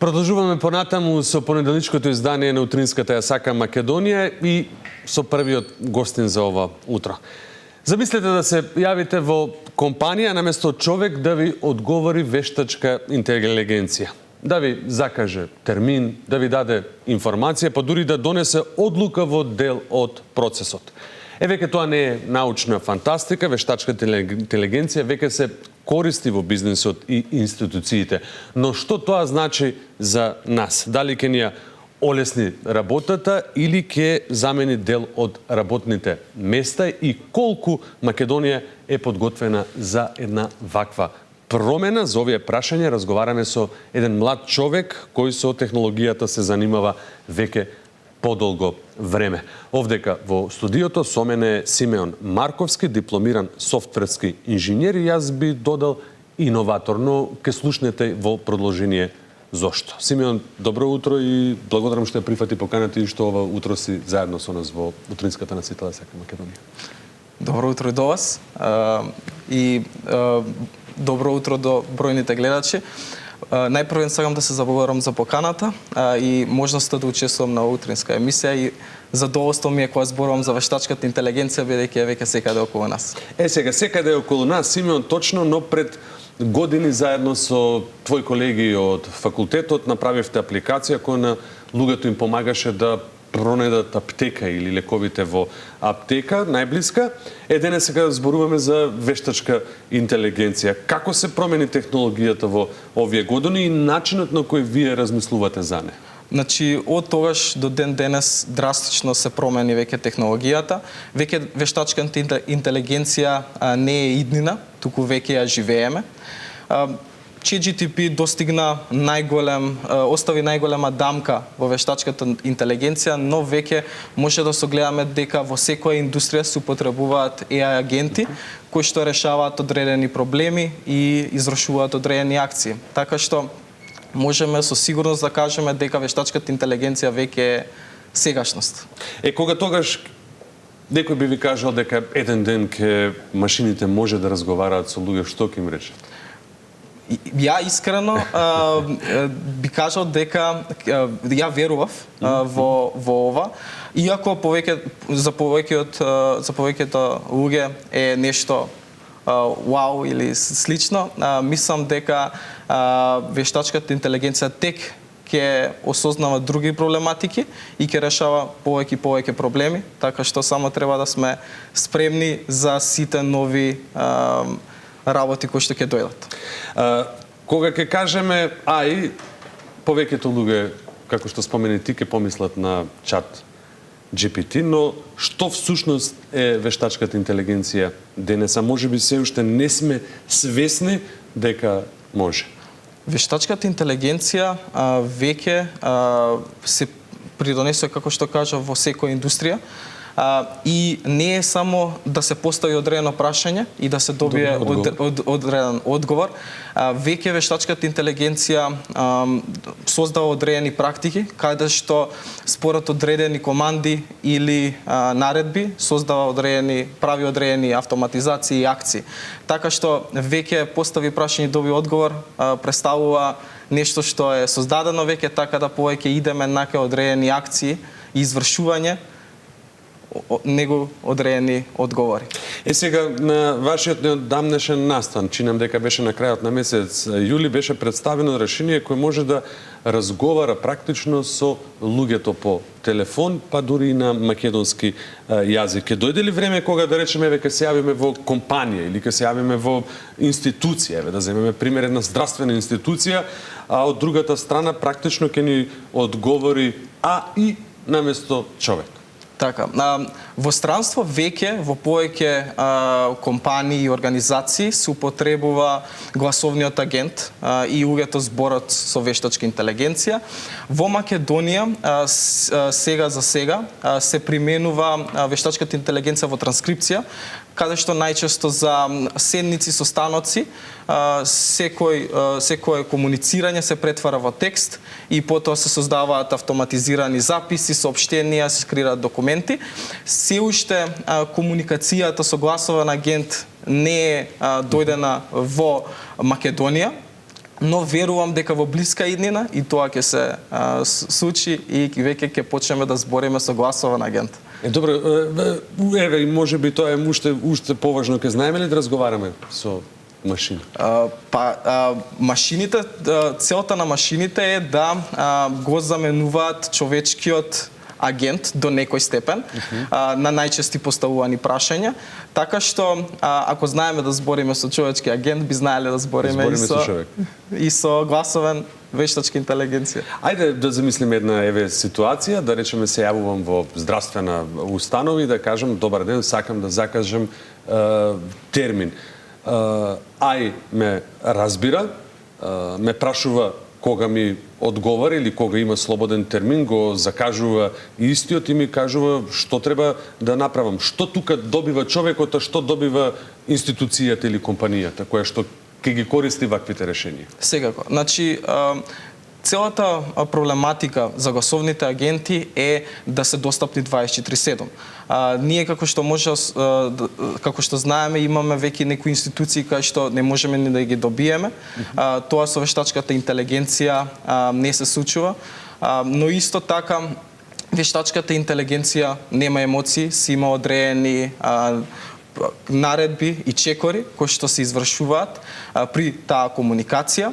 Продолжуваме понатаму со понеделничкото издание на утринската Ја сакам Македонија и со првиот гостин за ова утро. Замислете да се јавите во компанија наместо човек да ви одговори вештачка интелигенција, да ви закаже термин, да ви даде информација, па дури да донесе одлука во дел од процесот. Веќе тоа не е научна фантастика, вештачката интелигенција веќе се користи во бизнисот и институциите. Но што тоа значи за нас? Дали ќе ни ја олесни работата или ќе замени дел од работните места и колку Македонија е подготвена за една ваква промена? За овие прашања разговараме со еден млад човек кој со технологијата се занимава веќе подолго време. Овдека во студиото со мене е Симеон Марковски, дипломиран софтверски инженер и јас би додал иноватор, но ке слушнете во продолжение зошто. Симеон, добро утро и благодарам што ја прифати поканата и што ова утро си заедно со нас во утринската на Ја сакам Македонија. Добро утро и до вас и добро утро до бројните гледачи. Најпрво сакам да се заблагодарам за поканата и можноста да учествувам на утринска емисија и задоволство ми е кога зборувам за вештачката интелигенција, бидејќи е веќе секаде околу нас. Сега секаде околу нас, Симеон, точно, но пред години заедно со твои колеги од факултетот направивте апликација која на луѓето им помагаше да пронедат аптека или лековите во аптека, најблиска. Денес сега зборуваме за вештачка интелигенција. Како се промени технологијата во овие години и начинот на кој вие размислувате за неа? Значи, од тогаш до ден денес драстично се промени веќе технологијата. Веќе вештачката интелигенција не е иднина, туку веќе ја живееме. ChatGPT остави најголема дамка во вештачката интелигенција, но веќе може да согледаме дека во секоја индустрија се употребуваат AI агенти кои што решаваат одредени проблеми и извршуваат одредени акции. Така што можеме со сигурност да кажеме дека вештачката интелигенција веќе е сегашност. Кога тогаш некој би ви кажал дека еден ден ке машините може да разговараат со луѓе, што ќе им рече? Ја искрено би кажал дека ја верував во ова, иако за повеќето луѓе е нешто вау или слично, мислам дека вештачката интелигенција тек ќе осознава други проблематики и ќе решава повеќе проблеми, така што само треба да сме спремни за сите нови работи кои што ќе дојдат. Кога ќе кажеме AI, повеќето луѓе, како што спомени ти, ќе помислат на чат GPT, но што всушност е вештачката интелигенција денеса? Можеби се уште не сме свесни дека може. Вештачката интелигенција веќе се придонесува, како што кажа, во секоја индустрија. И не е само да се постави одредено прашање и да се добие одреден одговор. Веќе вештачката интелигенција создава одредени практики, каде што според одредени команди или наредби прави одредени автоматизации и акции. Така што веќе постави прашање и доби одговор, представува нешто што е создадено веќе, така да повеќе идеме нака одредени акции и извршување него одредени одговори. Сега на вашиот неодамнешен настан, чинам дека беше на крајот на месец јули, беше представено решение кое може да разговара практично со луѓето по телефон, па дури и на македонски јазик. Ке дојде ли време кога да речеме веќе се јавиме во компанија или ке се јавиме во институција, да земеме пример една здравствена институција, а од другата страна практично ќе ни одговори AI наместо човек? Така, во странство веќе во повеќе компании и организации се употребува гласовниот агент и луѓето зборат со вештачка интелигенција. Во Македонија сега се применува вештачката интелигенција во транскрипција, каде што најчесто за седници, состаноци, секој комуницирање се претвара во текст и потоа се создаваат автоматизирани записи, соопштенија, се креираат документи. Се уште комуникацијата со гласовен агент не е дојдена во Македонија, но верувам дека во блиска иднина и тоа ќе се случи и веќе ќе почнеме да збориме со гласовен агент. Добро, еве, можеби тоа е уште поважно, ке знаеме ли да разговараме со машини? Машините, целта на машините е да го заменуваат човечкиот агент до некој степен на најчести поставувани прашања, така што ако знаеме да збориме со човечки агент, би знаеле да збориме и со гласовен вештачка интелигенција. Ајде да замислиме една ситуација, да речеме се јавувам во здравствена установа и да кажам добар ден, сакам да закажам термин. Ај ме разбира, ме прашува кога ми одговара или кога има слободен термин, го закажува истиот и ми кажува што треба да направам. Што тука добива човекот, а што добива институцијата или компанијата, која што ќе ги користи ваквите решенија? Секако. Значи, целата проблематика за гласовните агенти е да се достапни 24/7. Ние како што знаеме, имаме веќе некои институции кај што не можеме ни да ги добиеме. Тоа со вештачката интелигенција не се случува, но исто така вештачката интелигенција нема емоции, си има одредени наредби и чекори кои што се извршуваат при таа комуникација.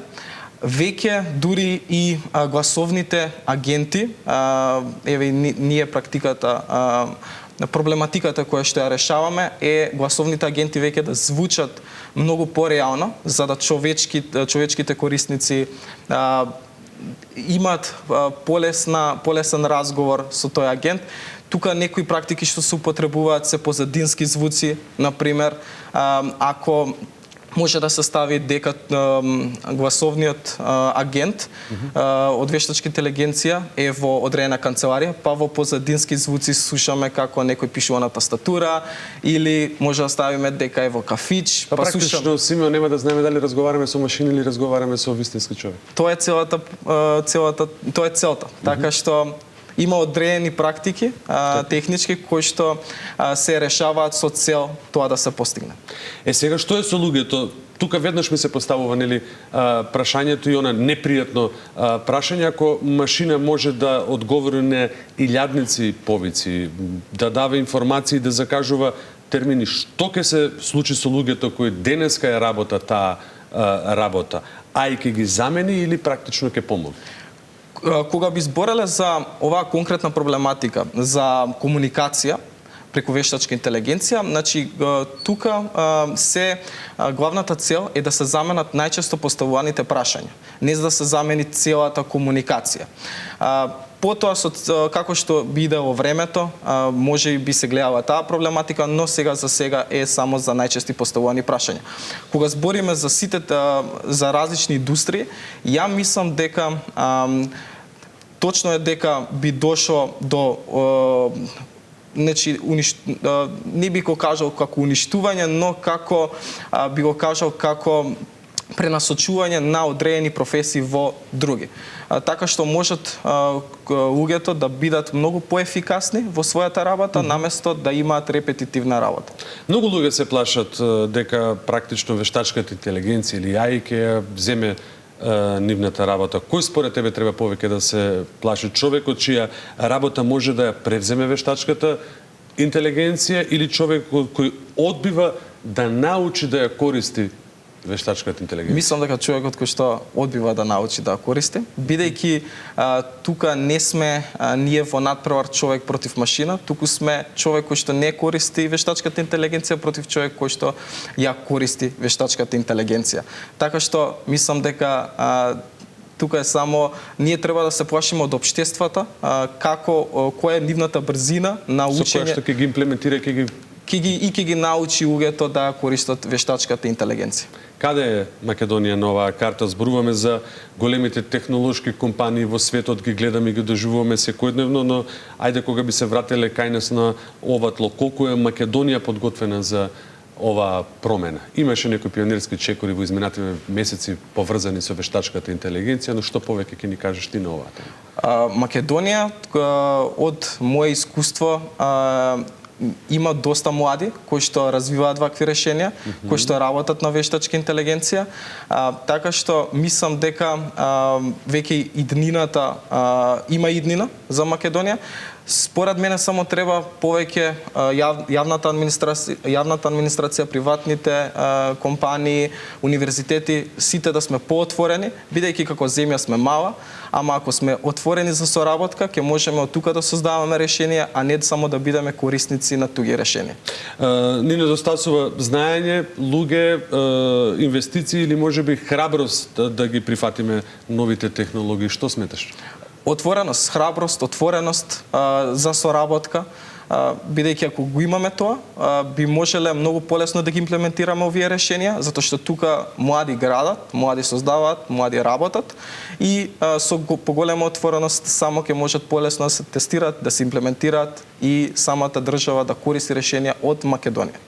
Веќе дури и гласовните агенти, еве ние проблематиката која што ја решаваме е гласовните агенти веќе да звучат многу пореално, за да човечките корисници имаат полесен разговор со тој агент. Тука некои практики што се употребуваат се позадински звуци, например, ако може да се стави дека гласовниот агент од вештачка интелигенција е во одредена канцеларија, па во позадински звуци слушаме како некој пишува на тастатура или може да ставиме дека е во кафич, па практично Симеон нема да знаеме дали разговараме со машина или разговараме со вистински човек. Тоа е целта. Така што има одредени практики технички кои што се решаваат со цел тоа да се постигне. Сега што е со луѓето? Тука веднаш ми се поставува прашањето и она непријатно прашање, ако машина може да одговори на илјадници повици, да дава информации, да закажува термини, што ќе се случи со луѓето кои денеска ја работа таа работа? Ај ќе ги замени или практично ќе помогне? Кога би збореле за оваа конкретна проблематика за комуникација преку вештачка интелигенција, значи тука главната цел е да се заменат најчесто поставуваните прашања, не за да се замени целата комуникација. Потоа како што биде во времето, може би се гледала таа проблематика, но сега е само за најчести поставувани прашања. Кога збориме за сите за различни индустрии, ја мислам дека точно е дека би дошло до не би го кажал како уништување, но како би го кажал како пренасочување на одредени професии во други. Така што можат луѓето да бидат многу поефикасни во својата работа, наместо да имаат репетитивна работа. Многу луѓе се плашат дека практично вештачката интелигенција или АИ ќе ја земе нивната работа. Кој според тебе треба повеќе да се плаши? Човекот чија работа може да ја превземе вештачката интелигенција или човекот кој одбива да научи да ја користи вештачката интелигенција? Мислам дека човекот кој што одбива да научи да ја користи, бидејќи тука не сме ние во надпревар човек против машина, туку сме човек кој што не користи вештачката интелигенција против човек кој што ја користи вештачката интелигенција. Така што мислам дека тука е само ние треба да се плашиме од општествата, која е нивната брзина на учење. Со која што ќе ги имплементира, ќе ги научи луѓето да користат вештачката интелигенција. Каде е Македонија на оваа карта? Зборуваме за големите технолошки компании во светот, ги гледаме и ги доживуваме секојдневно, но ајде кога би се врателе кај нас на ова тло, колку е Македонија подготвена за оваа промена? Имаше некои пионерски чекори во изминативе месеци поврзани со вештачката интелигенција, но што повеќе ќе ни кажеш ти на оваа тема? Македонија, од моје искуство, има доста млади кои што развиваат вакви решенија, кои што работат на вештачка интелигенција, така што мислам дека веќе иднината има иднина за Македонија. Според мене само треба повеќе јавната администрација, приватните компании, универзитети, сите да сме поотворени, бидејќи како земја сме мала, ама ако сме отворени за соработка, ќе можеме од тука да создаваме решенија, а не само да бидеме корисници на туги решенија. Ни недостасува знаење, луѓе, инвестиции или можеби храброст да ги прифатиме новите технологии. Што сметаш? Отвореност, храброст, отвореност за соработка, бидејќи ако го имаме тоа, би можеле многу полесно да ги имплементираме овие решенија, затоа што тука млади градат, млади создаваат, млади работат и со поголема отвореност само ќе можат полесно да се тестираат, да се имплементираат и самата држава да користи решенија од Македонија.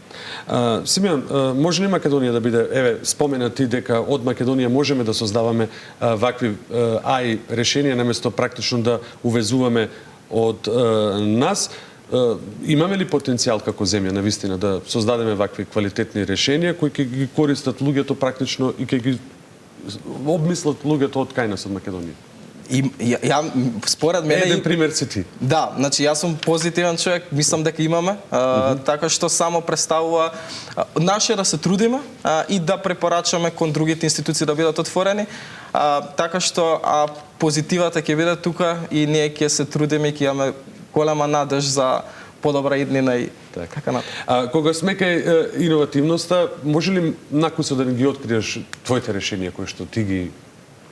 Симеон, може ли Македонија да биде, спомена ти дека од Македонија можеме да создаваме вакви AI решенија наместо практично да увезуваме од нас? Имаме ли потенцијал како земја навистина да создадеме вакви квалитетни решенија кои ќе ги користат луѓето практично и ќе ги обмислат луѓето од кај нас од Македонија? Според мене еден пример си ти. Да, значи јас сум позитивен човек, мислам дека имаме, така што само представува наше да се трудиме и да препорачаме кон другите институции да бидат отворени, така што позитивата ќе биде тука и ние ќе се трудиме и ќе имаме голема надеж за подобра иднина и така натаму. Кога сме кај иновативноста, може ли накусо да ги откриеш твоите решенија кои што ти ги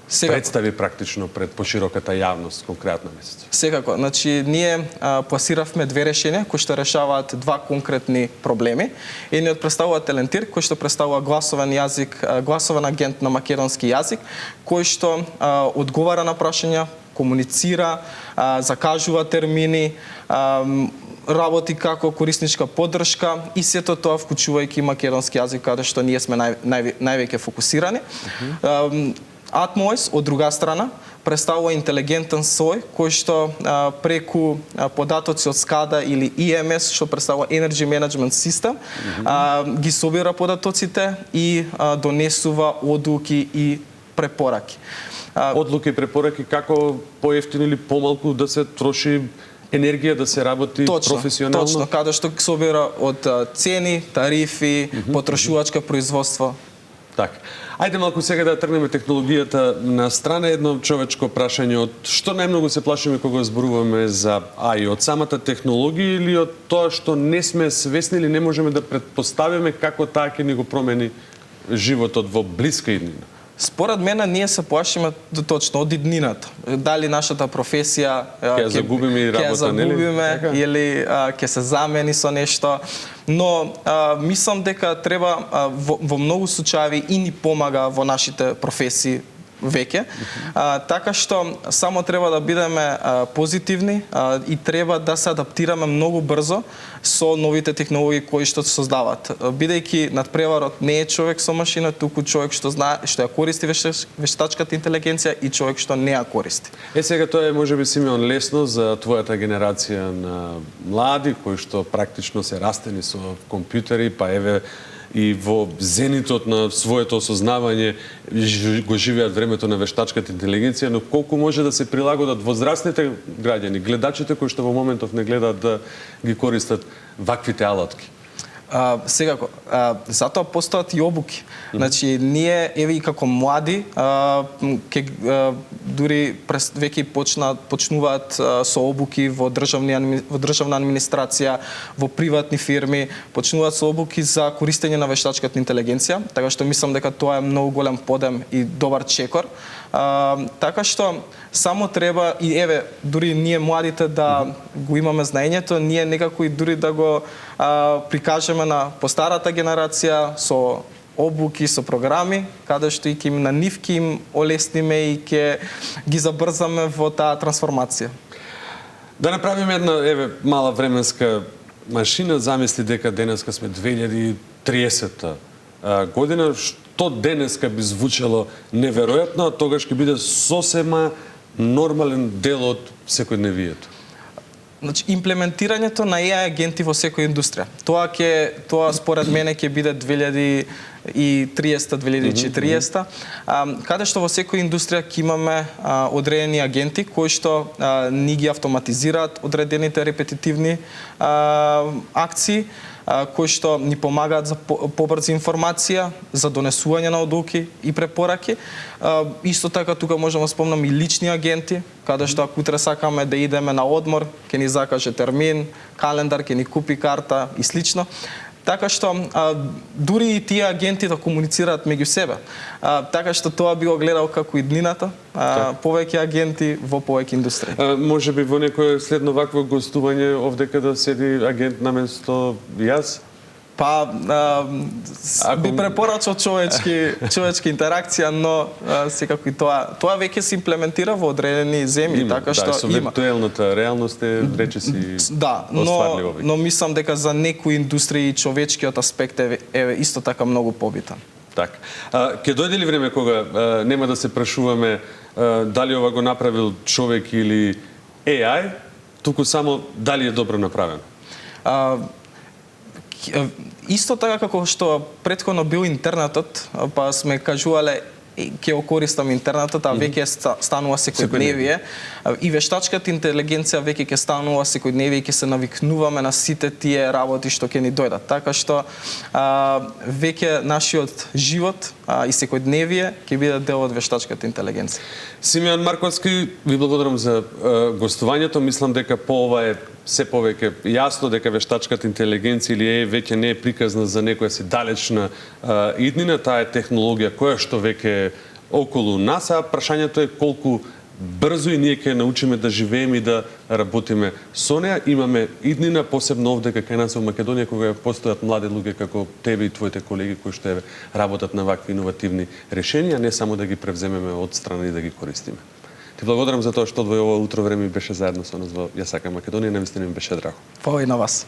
представи практично пред пошироката јавност конкретно месец? Секако, значи ние пласиравме две решенија кои што решаваат два конкретни проблеми. Едниот представува Телентир, кој што представува гласовен јазик, гласовен агент на македонски јазик, кој што одговара на прашања, комуницира, закажува термини, работи како корисничка поддршка и сето тоа вклучувајќи македонски јазик, каде што ние сме највеќе фокусирани. Atmois, од друга страна, представува интелигентен сој кој што преку податоци од SCADA или EMS, што представува Energy Management System, ги собира податоците и донесува одлуки и препораки. Одлуки и препораки како поевтино или помалку да се троши енергија, да се работи професионално? Точно, каде што собира од цени, тарифи, потрошувачка производство. Така. Ајде малку сега да тргнеме технологијата на страна. Едно човечко прашање, од што најмногу се плашиме кога зборуваме за AI? Од самата технологија или од тоа што не сме свесни или не можеме да претпоставиме како таа ќе ни го промени животот во блиска иднина? Според мене ние се плашиме точно од иднината. Дали нашата професија ќе загубиме и работа, нели? Или ќе се замени со нешто. Но мислам дека треба во многу случаи и ни помага во нашите професии веќе, така што само треба да бидеме позитивни и треба да се адаптираме многу брзо со новите технологии кои што се создаваат. Бидејќи надпреварот не е човек со машина, туку човек што знае, што ја користи вештачката интелигенција и човек што не ја користи. Сега тоа е можеби, Симеон, лесно за твојата генерација на млади кои што практично се растени со компјутери, па еве и во зенитот на своето осознавање го живеат времето на вештачката интелигенција, но колку може да се прилагодат возрастните граѓани, гледачите кои што во моментов не гледаат да ги користат ваквите алатки? Секако, затоа постојат и обуки. Значи, ние, еве и како млади, дури веќе почнуваат со обуки во државна администрација, во приватни фирми, почнуваат со обуки за користење на вештачката интелигенција, така што мислам дека тоа е многу голем подем и добар чекор. Така што само треба и еве дури ние младите да го имаме знаењето, ние некако и дури да го прикажеме на постарата генерација со обуки, со програми, каде што и ќе им на нив ќе им олесниме и ќе ги забрзаме во таа трансформација. Да направиме една мала временска машина, замисли дека денеска сме 2030 година, што денеска би звучело неверојатно, а тогаш ќе биде сосема нормален дел од секојдневието. Значи, имплементирањето на AI агенти во секоја индустрија. Тоа според мене ќе биде 2030-2040, каде што во секоја индустрија ќе имаме одредени агенти кои што ни ги автоматизираат одредените репетитивни акции, кои што ни помагаат за побрза информација, за донесување на одлуки и препораки. Исто така тука можеме да спомнам и лични агенти, каде што ако утре сакаме да идеме на одмор, ќе ни закаже термин, календар, ќе ни купи карта и слично. Така што дури и тие агенти да комуницираат меѓу себе. Така што тоа би го гледал како иднината, повеќе агенти во повеќе индустрија. Може би во некој следно вакво гостување овдека да седи агент наместо јас? Па би препорачал човечки интеракција, но секако и тоа веќе се имплементира во одредени земји, така што со има. виртуелната реалност е речиси остварливо. Но мислам дека за некои индустрии човечкиот аспект е исто така многу побитен. Така. Ќе дојде ли време кога нема да се прашуваме дали ова го направил човек или AI, туку само дали е добро направено? Исто така како што претходно бил интернетот, па сме кажувале ќе го користам интернетот, а веќе станува секојдневие. И вештачката интелигенција веќе ќе станува секојдневие и ќе се навикнуваме на сите тие работи што ќе ни дојдат. Така што веќе нашиот живот и секојдневие ќе биде дел од вештачката интелигенција. Симеон Марковски, ви благодарам за гостувањето. Мислам дека по ова е се повеќе јасно дека вештачката интелигенција или веќе не е приказна за некоја си далечна иднина, таа е технологија која што веќе е околу нас, а прашањето е колку брзо и ние ќе научиме да живееме и да работиме со неа. Имаме иднина, посебно овде кај нас во Македонија, кога постојат млади луѓе како тебе и твоите колеги кои што работат на вакви иновативни решенија, не само да ги превземеме од страна и да ги користиме. Ти благодарам за тоа што одвои ова утро време и беше заедно со нас во Ја сакам Македонија, навистина ми беше драго. Фала и на вас.